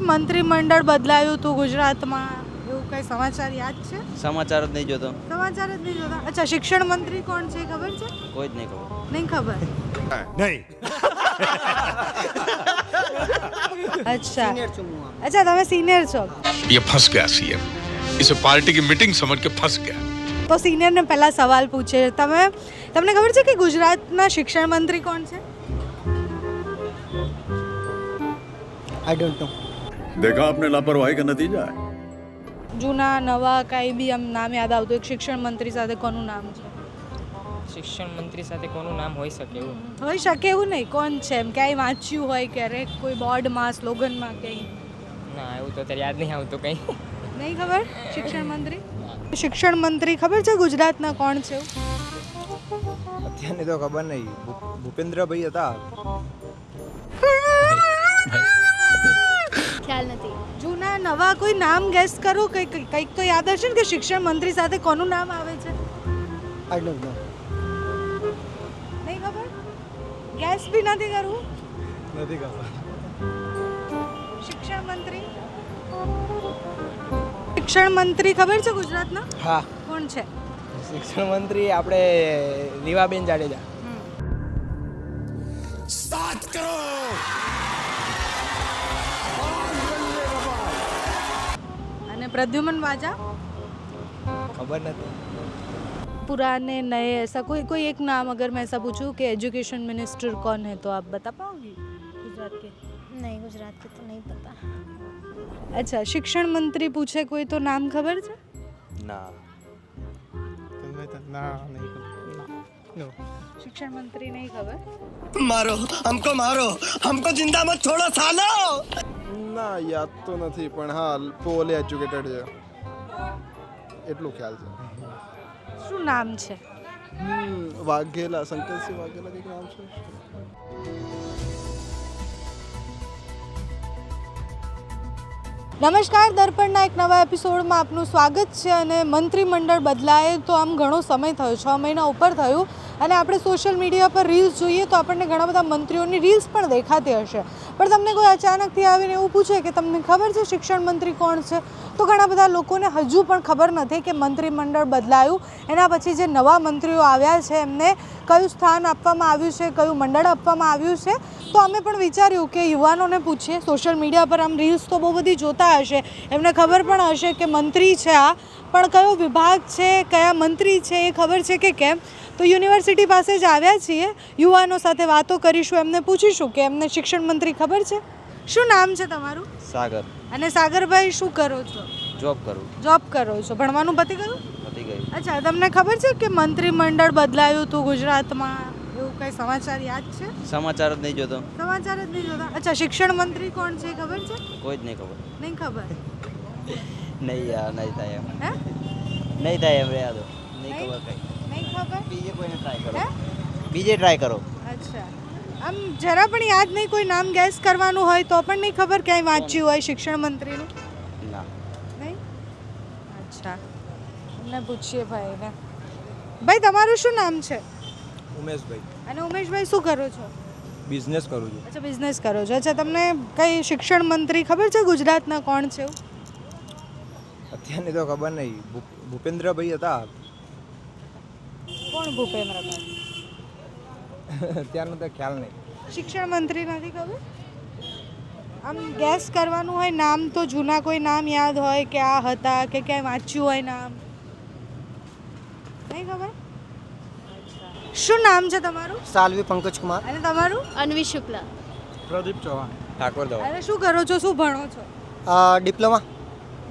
કે મંત્રીમંડળ બદલાયું હતું ગુજરાતમાં, એવું કઈ સમાચાર યાદ છે? સમાચાર જ નહીં જોતો. સમાચાર જ નહીં જોતા. અચ્છા, શિક્ષણ મંત્રી કોણ છે ખબર છે? કોઈ જ નહીં ખબર. નહીં ખબર. नहीं અચ્છા અચ્છા, તમે સિનિયર છો ये फंस गया सीएम, इसे पार्टी की मीटिंग समझ के फंस गया। તો સિનિયરને પહેલા સવાલ પૂછે. તમને ખબર છે કે ગુજરાતના શિક્ષણ મંત્રી કોણ છે? I don't know. देखा आपने लापरवाही का नतीजा है। જૂના નવા કાંઈ બી આમ નામ યાદ આવતું એક શિક્ષણ મંત્રી સાથે કોનું નામ છે? શિક્ષણ મંત્રી સાથે કોનું નામ હોઈ શકે એવું? હોઈ શકે એવું નહીં, કોણ છે એમ ક્યાંય વાંચ્યું હોય ક્યારેક કોઈ બોર્ડમાં સ્લોગનમાં ક્યાંય? ના, એવું તો અત્યારે યાદ નહીં આવતું કંઈ. નહીં ખબર. શિક્ષણ મંત્રી ખબર છે ગુજરાતના કોણ છે? અત્યારની તો ખબર નહીં. ભૂપેન્દ્રભાઈ હતા. ખ્યાલ નથી. જૂના નવા કોઈ નામ ગેસ કરો, કંઈક તો યાદ હશે ને કે શિક્ષણ મંત્રી સાથે કોનું નામ આવે છે? I don't know. નહીં ખબર. ગેસ બી નથી કરવું. નથી ખબર. શિક્ષણ મંત્રી ખબર છે ગુજરાતના? હા, કોણ છે? શિક્ષણ મંત્રી આપણે રીવાબેન જાડેજા. અને પ્રદ્યુમન વાજા? ખબર નથી. पुराने नए ऐसा कोई एक नाम अगर मैं ऐसा पूछूं कि एजुकेशन मिनिस्टर कौन है तो आप बता पाओगी गुजरात के? नहीं, गुजरात के तो नहीं पता. अच्छा, शिक्षण मंत्री पूछे कोई तो नाम खबर है? ના. ના, નહીં ખબર. शिक्षण मंत्री नहीं खबर. મારો हमको जिंदा मत छोड़ो सालो. ના યાદ તો નથી પણ હા પોલે એજ્યુકેટેડ છે એટલું ખ્યાલ છે. શું નામ છે? વાઘેલા, શંકરસિંહ વાઘેલા કંઈક નામ છે. નમસ્કાર, દર્પણના એક નવા એપિસોડમાં આપનું સ્વાગત છે. અને મંત્રીમંડળ બદલાય તો આમ ઘણો સમય થયો, 6 મહિના ઉપર થયું. અને આપણે સોશિયલ મીડિયા પર રીલ્સ જોઈએ તો આપણને ઘણા બધા મંત્રીઓની રીલ્સ પણ દેખાતી હશે. પણ તમને કોઈ અચાનકથી આવીને એવું પૂછે કે તમને ખબર છે શિક્ષણ મંત્રી કોણ છે, તો ઘણા બધા લોકોને હજુ પણ ખબર નથી કે મંત્રીમંડળ બદલાયું, એના પછી જે નવા મંત્રીઓ આવ્યા છે એમને કયું સ્થાન આપવામાં આવ્યું છે, કયું મંડળ આપવામાં આવ્યું છે. તો અમે પણ વિચાર્યું કે યુવાનોને પૂછીએ. સોશિયલ મીડિયા પર આમ રીલ્સ તો બહુ બધી જોતા હશે, એમને ખબર પણ હશે કે મંત્રી છે આ, પણ કયો વિભાગ છે, કયા મંત્રી છે એ ખબર છે કે કેમ. તો યુનિવર્સિટી પાસે જ આવ્યા છીએ, યુવાનો સાથે વાતો કરીશું, એમને પૂછીશું કે એમને શિક્ષણ મંત્રી ખબર છે. શું નામ છે તમારું? સાગર. અને સાગરભાઈ શું કરો છો? જોબ કરું. જોબ કરો છો. ભણવાનું પતી ગયું? પતી ગયું. અચ્છા, તમને ખબર છે કે મંત્રીમંડળ બદલાયું હતું ગુજરાતમાં, એવું કઈ સમાચાર યાદ છે? સમાચાર જ નહીં જોતો. સમાચાર જ નહીં જોતા. અચ્છા, શિક્ષણ મંત્રી કોણ છે ખબર છે? કોઈ જ નહીં ખબર. નહીં ખબર. નહીં યાર, નહીં થાય એમ. હે? નહીં થાય એમ રહ્યા તો. નહીં ખબર કંઈ. નહીં ખબર. બીજે કોઈને ટ્રાય કરો. હે? બીજે ટ્રાય કરો. અચ્છા, આમ જરા પણ યાદ નહીં, કોઈ નામ ગેસ કરવાનું હોય તો પણ નહીં ખબર, ક્યાંય વાંચ્યું હોય શિક્ષણ મંત્રીનું? ના. નહીં. અચ્છા, અમને પૂછીએ ભાઈને. ભાઈ, તમારું શું નામ છે? ઉમેશભાઈ. અને ઉમેશભાઈ શું કરો છો? બિઝનેસ કરું છું. અચ્છા, બિઝનેસ કરો છો. અચ્છા, તમને કઈ શિક્ષણ મંત્રી ખબર છે ગુજરાતના કોણ છે? અત્યારની તો ખબર નહીં. ભૂપેન્દ્રભાઈ હતા. કોણ ભૂપેન્દ્રભાઈ? ત્યારનો તો ખ્યાલ નહીં. શિક્ષણ મંત્રી નથી ખબર? આમ ગેસ કરવાનું હોય, નામ તો જૂના કોઈ નામ યાદ હોય કે આ હતા કે ક્યાંય વાંચ્યું હોય નામ? નહીં ખબર. શું નામ છે તમારું? સાલ્વી પંકજ કુમાર. અને તમારું? અન્વી શુક્લા. પ્રદીપ ચૌહાણ. ઠાકોર દવા. અને શું કરો છો, શું ભણો છો? ડિપ્લોમા.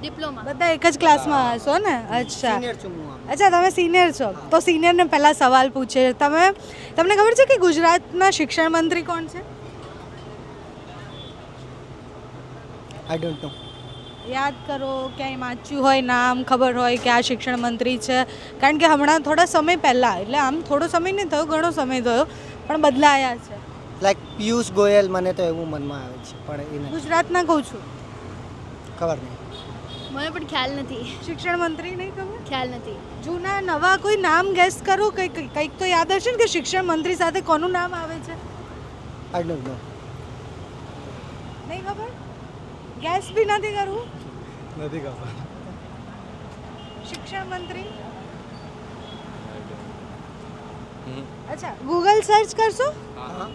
ડિપ્લોમા. બધા એક જ ક્લાસમાં હશો ને? અચ્છા છું હું. અચ્છા, તમે સિનિયર છો. તો સિનિયરને પહેલા સવાલ પૂછે. તમને ખબર છે કે ગુજરાતના શિક્ષણ મંત્રી કોણ છે? I don't know. યાદ કરો, ક્યાંય વાંચ્યું હોય નામ, ખબર હોય કે આ શિક્ષણ મંત્રી છે. કારણ કે હમણાં થોડા સમય પહેલાં, એટલે આમ થોડો સમય નહીં થયો, ઘણો સમય થયો, પણ બદલાયા છે. લાઈક પિયુષ ગોયલ, મને તો એવું મનમાં આવે છે પણ એ નહીં. ગુજરાતના કહું છું. ખબર નહીં. મને પણ ખ્યાલ નથી. શિક્ષણ મંત્રી નહીં ખબર? ખ્યાલ નથી. જૂના નવા કોઈ નામ ગેસ કરો, કંઈક તો યાદ હશે ને કે શિક્ષણ મંત્રી સાથે કોનું નામ આવે છે? I don't know. નહીં ખબર. ગેસ બી નથી કરવું. નથી ખબર. શિક્ષણ મંત્રી. અચ્છા ગૂગલ સર્ચ કરશો? હા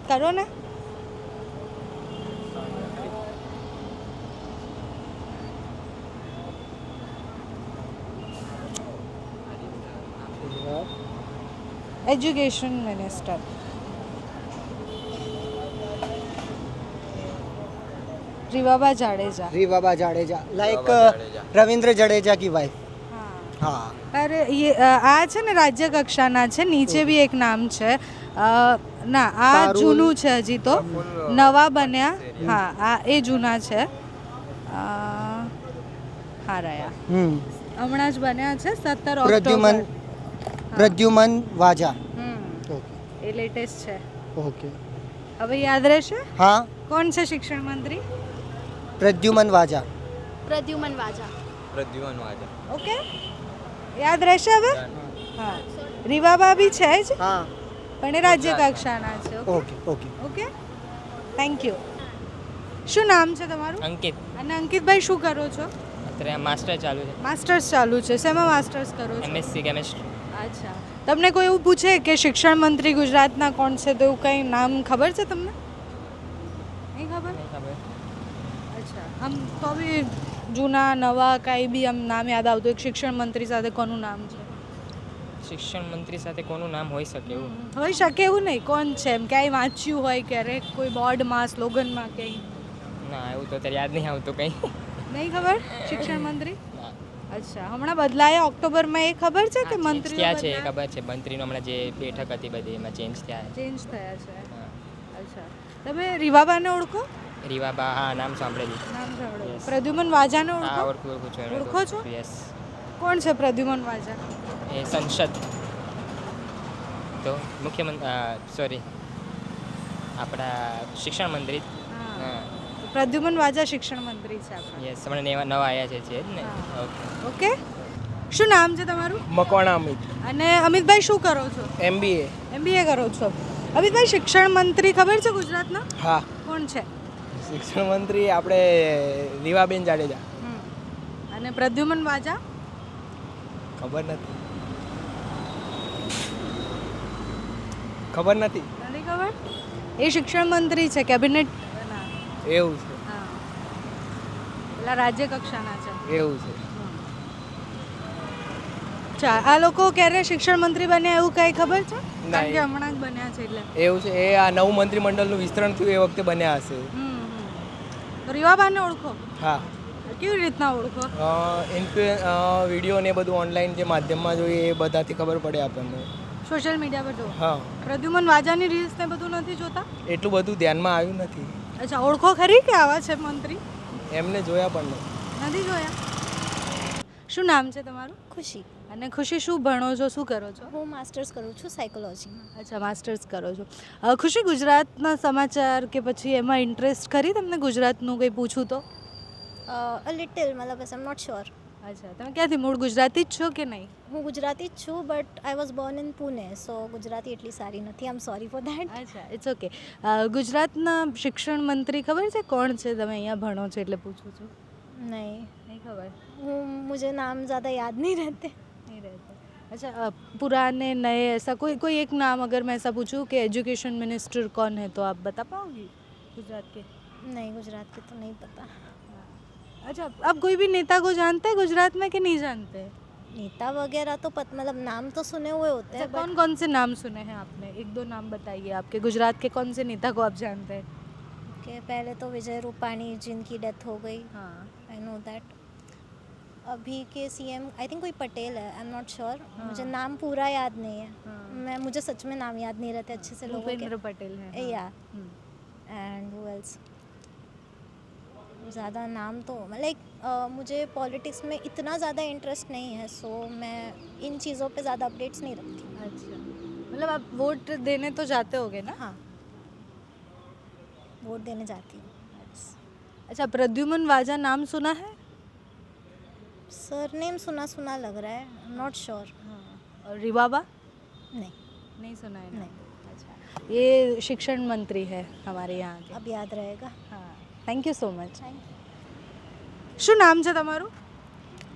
કરો ને. Education minister. Rivaba Jadeja. Baba Jadeja like Ravindra Jadeja की वाइफ. हाँ અરે આ છે ને રાજ્ય કક્ષાના છે, નીચે બી એક નામ છે. ના આ જૂનું છે, હજી તો નવા બન્યા. હા આ એ જૂના છે. હા રહ્યા હમણાં જ બન્યા છે 17 प्रद्युमन ઓક્ટોબર. प्रद्युमन वाजा. એ લેટેસ્ટ છે. ओके હવે યાદ રહેશે. हाँ કોણ છે શિક્ષણ મંત્રી? प्रद्युमन वाजा. प्रद्युमन वाजा. ઓકે યાદ રહેશે હવે. હા રીવાબા બી છે જ, हाँ પણ એ રાજ્ય કક્ષાના છે. Okay okay okay thank you. શું નામ છે તમારું? અંકિત. અને અંકિતભાઈ શું કરો છો? અત્યારે માસ્ટર ચાલુ છે, માસ્ટર્સ ચાલુ છે. શેમાં માસ્ટર્સ કરો છો? MSc chemistry. અચ્છા તમને કોઈ એવું પૂછે કે શિક્ષણ મંત્રી ગુજરાતના કોણ છે, તો એવું કંઈ નામ ખબર છે તમને? નહીં ખબર. અચ્છા આમ તો બી જૂના નવા કાંઈ બી આમ નામ યાદ આવતું એક શિક્ષણ મંત્રી સાથે કોનું નામ છે? શિક્ષણ મંત્રી સાથે કોનું નામ હોઈ શકે એવું? હોઈ શકે એવું નહીં, કોણ છે એમ ક્યાંય વાંચ્યું હોય ક્યારેક કોઈ બોર્ડમાં સ્લોગનમાં ક્યાંય? ના એવું તો અત્યારે યાદ નહીં આવતું કંઈ. નહીં ખબર શિક્ષણ મંત્રી? અચ્છા હમણાં બદલાયા ઓક્ટોબરમાં, એ ખબર છે કે મંત્રી થયા છે એ ખબર છે. મંત્રીનો હમણાં જે બેઠક હતી બધી એમાં ચેન્જ થયા. ચેન્જ થયા છે. અચ્છા તમે રીવાબાને ઓળખો? રીવાબા હા નામ સાંભળેલું. નામ સાંભળો. પ્રદ્યુમન વાજાને હા ઓળખો? ઓળખું છું. ઓળખો છો? યસ. કોણ છે પ્રદ્યુમન વાજા? એ સંસદ તો મુખ્યમંત્રી સોરી આપણા શિક્ષણ મંત્રી. હા પ્રદ્યુમન વાજા શિક્ષણ મંત્રી છે આપણા. યસ હમણાં નવા આવ્યા છે જ ને. ઓકે શું નામ છે તમારું? मकवाणा अमित. અને અમિતભાઈ શું કરો છો? MBA. MBA કરો છો. અમિતભાઈ શિક્ષણ મંત્રી ખબર છે ગુજરાતના हाँ કોણ છે? શિક્ષણ મંત્રી આપણે રીવાબેન જાડેજા. અને પ્રદ્યુમન વાજા? ખબર નથી. નથી ખબર. એ શિક્ષણ મંત્રી છે, કેબિનેટ. એવું છે. હા પેલા રાજ્ય કક્ષાના છે. એવું છે. અચ્છા આ લોકો ક્યારે શિક્ષણ મંત્રી બન્યા એવું કઈ ખબર છે? કારણ નહીં. કે હમણાં જ બન્યા છે એટલે. એવું છે. એ આ નવું મંત્રીમંડળનું વિસ્તરણ થયું એ વખતે બન્યા હશે. તો રીવાબાને ઓળખો? હા કેવી રીતના ઓળખો? વિડીયો ને એ બધું ઓનલાઈન જે માધ્યમમાં જોઈએ એ બધાથી ખબર પડે આપણને. સોશિયલ મીડિયા પર જો. હા પ્રદ્યુમન વાજાની રીલ્સ ને બધું નથી જોતા? એટલું બધું ધ્યાનમાં આવ્યું નથી. અચ્છા ઓળખો ખરી કે આવા છે મંત્રી? એમને જોયા પણ નથી જોયા. શું નામ છે તમારું? ખુશી. અને ખુશી શું ભણો છો, શું કરો છો? હું માસ્ટર્સ કરું છું સાયકોલોજીમાં. અચ્છા માસ્ટર્સ કરો છો. ખુશી ગુજરાતના સમાચાર કે પછી એમાં ઇન્ટરેસ્ટ ખરી તમને? ગુજરાતનું કંઈ પૂછું તો? અ લિટલ મતલબ આઈ એમ નોટ શ્યોર. અચ્છા તમે ક્યાંથી, મૂળ ગુજરાતી જ છો કે નહીં? હું ગુજરાતી જ છું but I was born in Pune, so Gujarati એટલી સારી નથી. I am sorry for that. અચ્છા ઇટ્સ ઓકે. ગુજરાતના શિક્ષણ મંત્રી ખબર છે કોણ છે? તમે અહીંયા ભણો છો એટલે પૂછું છું. નહીં નહીં ખબર. मुझे नाम ज़्यादा याद नहीं रहते. नहीं रहते. अच्छा पुराने नए ऐसा कोई एक नाम अगर मैं ऐसा पूछूं कि एजुकेशन मिनिस्टर कौन है तो आप बता पाओगी गुजरात के? नहीं गुजरात के तो नहीं पता. अच्छा आप कोई भी नेता को जानते हैं गुजरात में कि नहीं जानते? नेता वगैरह तो मतलब नाम तो सुने हुए होते हैं. कौन कौन से नाम सुने हैं आपने? एक दो नाम बताइए आपके गुजरात के कौन से नेता को आप जानते हैं? कि पहले तो विजय रूपाणी जिनकी डेथ हो गई. हाँ आई नो दैट. अभी के सीएम आई थिंक कोई पटेल है. I am not sure. मुझे नाम पूरा याद नहीं है. मुझे सच में नाम याद नहीं रहते अच्छे से लोगों के. भूपेंद्र पटेल है. या एंड हु एल्स. ज़्यादा नाम तो लाइक मुझे पॉलिटिक्स में इतना ज़्यादा इंटरेस्ट नहीं है, सो मैं इन चीज़ों पे ज़्यादा अपडेट्स नहीं रखती. अच्छा मतलब आप वोट देने तो जाते होगे ना? हाँ वोट देने जाती हूँ. अच्छा प्रद्युमन वाजा नाम सुना है? सरनेम सुना सुना लग रहा है. I am not sure. और रिवाबा? नहीं सुना है? नहीं. अच्छा ये शिक्षण मंत्री है हमारे यहाँ के. अब याद रहेगा. हाँ thank you so much. Thank you. શું નામ છે તમારું?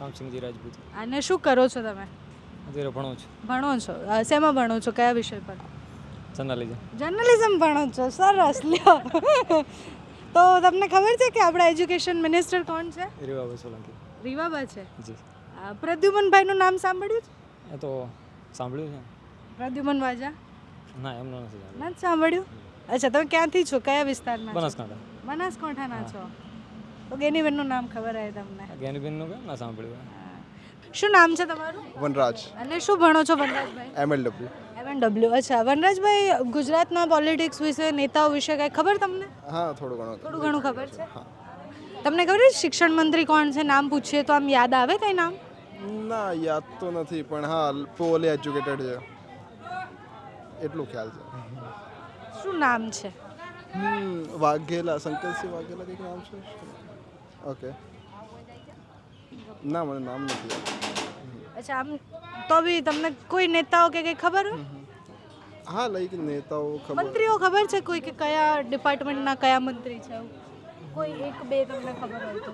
રામસિંહજી રાજપૂત. અને શું કરો છો તમે? અત્યારે ભણું છું. ભણો છો? શેમાં ભણો છો? કયા વિષય પર? જર્નલિઝમ. જર્નલિઝમ ભણો છો? સરસ લ્યો. તો તમને ખબર છે કે આપણા એજ્યુકેશન મિનિસ્ટર કોણ છે? રીવાબા સોલંકી. રીવાબા છે. જી. પ્રદ્યુમનભાઈનું નામ સાંભળ્યું છે? એ તો સાંભળ્યું છે. પ્રદ્યુમન વાજા? ના એમનો નથી જાણ્યું. નથી સાંભળ્યું? અચ્છા, તમે ક્યાંથી છો? કયા વિસ્તારના છો? બનાસકાંઠા. બનાસકાંઠાના છો? તો ગેનીબેનનું નામ ખબર આવે તમને? જ્ઞાનીબેનનું કેમ ના સાંભળ્યું? શું નામ છે તમારું? વનરાજ અને શું ભણો છો વનરાજભાઈ? MLW. MNW. અચ્છા, વનરાજભાઈ, ગુજરાતના પોલિટિક્સ વિશે, નેતાઓ વિશે કાંઈ ખબર તમને? હા થોડું ઘણું. થોડું ઘણું ખબર છે. તમને ખબર છે શિક્ષણ મંત્રી કોણ છે? નામ પૂછીએ તો આમ યાદ આવે કઈ નામ? ના યાદ તો નથી પણ હા પોલી એજ્યુકેટેડ છે એટલું ખ્યાલ છે. શું નામ છે? વાઘેલા, શંકરસિંહ વાઘેલા કંઈક નામ છે. ઓકે, ના મને નામ નથી યાદ. અચ્છા, આમ તો બી તમને કોઈ નેતાઓ કે કંઈ ખબર હોય? હા લાઈક નેતાઓ ખબર. મંત્રીઓ ખબર છે કોઈ કે કયા ડિપાર્ટમેન્ટના કયા મંત્રી છે? કોઈ એક બે તમને ખબર હોય તો?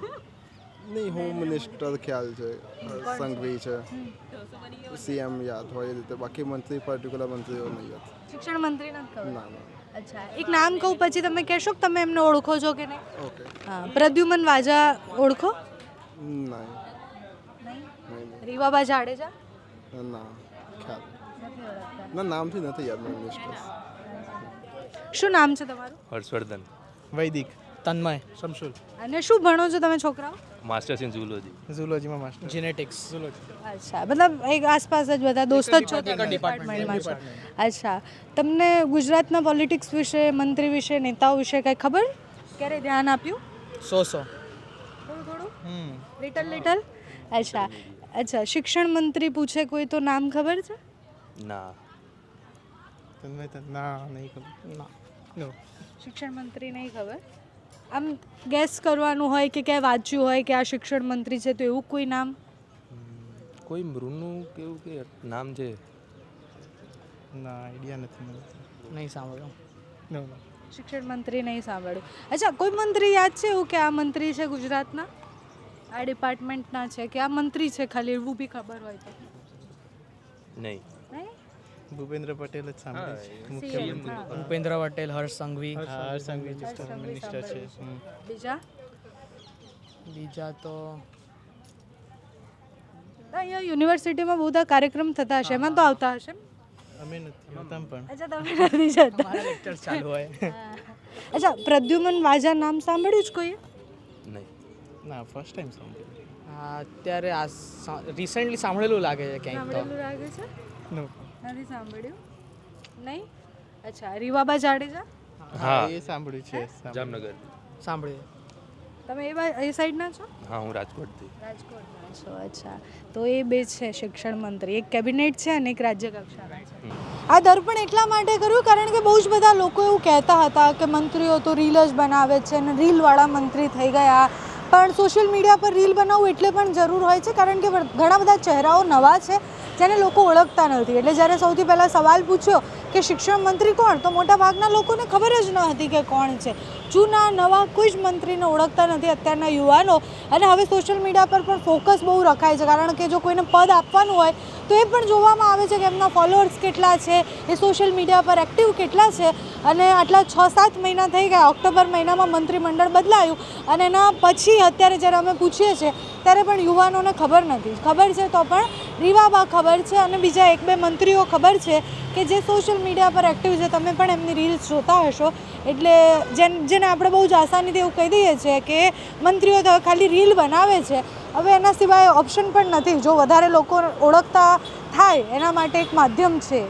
નહીં, હોમ મિનિસ્ટર ખ્યાલ છે, સંઘવી છે, CM યાદ હોય એ રીતે, બાકી મંત્રી પર્ટિક્યુલર મંત્રીઓ નહીં યાદ. શિક્ષણ મંત્રી નથી ખબર? ના ના. અચ્છા, એક નામ કહું પછી તમે કહેશો કે તમે એમને ઓળખો છો કે નહીં? ઓકે. હા, પ્રદ્યુમન વાજા ઓળખો? નહીં નહીં. નહીં રીવાબા જાડેજા? ના ખ્યાલ ના, નામથી નથી યાદ મને મિનિસ્ટર. શું નામ છે તમારું? હર્ષવર્ધન. વૈદિક. તન્મય. શમશુલ. અને શું ભણો છો તમે છોકરાઓ? Masters in zoology. ઝૂલોજીમાં માસ્ટર. જેનેટિક્સ. અચ્છા, મતલબ એક આસપાસ જ બધા દોસ્ત જ છો તમે? ડિપાર્ટમેન્ટમાં છો. અચ્છા, તમને ગુજરાતના પોલિટિક્સ વિશે, મંત્રી વિશે, નેતાઓ વિશે કંઈ ખબર? ક્યારે ધ્યાન આપ્યું? 100. થોડું થોડું, લિટલ. અચ્છા અચ્છા, શિક્ષણ મંત્રી પૂછે કોઈ તો નામ ખબર છે? ના. ના નહીં ખબર. ના નો. શિક્ષણ મંત્રી નહીં ખબર? આમ ગેસ કરવાનું હોય કે ક્યાંય વાંચ્યું હોય કે આ શિક્ષણ મંત્રી છે તો એવું કોઈ નામ? કોઈ મૃનું કેવું કે નામ છે? ના આઈડિયા નથી મને. નહીં સાંભળ્યું. નો. શિક્ષણ મંત્રી નહીં સાંભળ્યું. અચ્છા, કોઈ મંત્રી યાદ છે એવું કે આ મંત્રી છે ગુજરાતના, આ ડિપાર્ટમેન્ટના છે, કે આ મંત્રી છે ખાલી, એવું બી ખબર હોય તો? નહીં. નહીં? ભૂપેન્દ્ર પટેલ જ સાંભળે છે. CM, હા. ભૂપેન્દ્ર પટેલ, હર્ષ સંઘવી. હર્ષ સંઘવી મિનિસ્ટર છે. બીજા? બીજા તો અહીંયા યુનિવર્સિટીમાં બહુ બધા કાર્યક્રમ થતા હશે, એમાં તો આવતા હશે? અમે નથી હોતા પણ અચ્છા, તમે નથી જતા? લેક્ચર ચાલુ હોય. અચ્છા, પ્રદ્યુમન વાજા નામ સાંભળ્યું જ કોઈએ? નહીં. ના ફર્સ્ટ ટાઈમ સાંભળ્યું. હા અત્યારે આ રિસેન્ટલી સાંભળેલું લાગે છે ક્યાંક તો. સાંભળેલું લાગે છે? નો. નથી સાંભળ્યું? નહીં? અચ્છા, રીવાબા જાડેજા? હા. એ સાંભળ્યું છે. જામનગર. સાંભળ્યું. તમે એ સાઈડના છો? હા, હું રાજકોટથી. રાજકોટના છો. અચ્છા, તો એ બે છે શિક્ષણ મંત્રી, એક કેબિનેટ છે અને એક રાજ્ય કક્ષાના છે. આ દર્પણ એટલા માટે કર્યું કારણ કે બહુ જ બધા લોકો એવું કહેતા હતા કે મંત્રીઓ તો રીલ જ બનાવે છે અને રીલવાળા મંત્રી થઈ ગયા. પણ સોશિયલ મીડિયા પર રીલ બનાવવું એટલે પણ જરૂર હોય છે કારણ કે ઘણા બધા ચહેરાઓ નવા છે જેને લોકો ઓળખતા નથી. એટલે જ્યારે સૌથી પહેલાં સવાલ પૂછ્યો કે શિક્ષણ મંત્રી કોણ, તો મોટાભાગના લોકોને ખબર જ ન હતી કે કોણ છે. જૂના નવા કોઈ જ મંત્રીને ઓળખતા નથી અત્યારના યુવાનો. અને હવે સોશિયલ મીડિયા પર પણ ફોકસ બહુ રખાય છે કારણ કે જો કોઈને પદ આપવાનું હોય તો એ પણ જોવામાં આવે છે કે એમના ફોલોઅર્સ કેટલા છે, એ સોશિયલ મીડિયા પર એક્ટિવ કેટલા છે. અને આટલા 6-7 મહિના થઈ ગયા, ઓક્ટોબર મહિનામાં મંત્રીમંડળ બદલાયું અને એના પછી અત્યારે જ્યારે અમે પૂછીએ છીએ ત્યારે પણ યુવાનોને ખબર નથી. ખબર છે તો પણ રીવાબા ખબર છે અને બીજા 1-2 મંત્રીઓ ખબર છે કે જે સોશિયલ મીડિયા પર એક્ટિવ છે. તમે પણ એમની રીલ્સ જોતા હશો. એટલે જેને આપણે બહુ જ આસાનીથી એવું કહી દઈએ છીએ કે મંત્રીઓ તો ખાલી રીલ બનાવે છે. હવે એના સિવાય ઓપ્શન પણ નથી. જો વધારે લોકો ઓળખતા થાય એના માટે એક માધ્યમ છે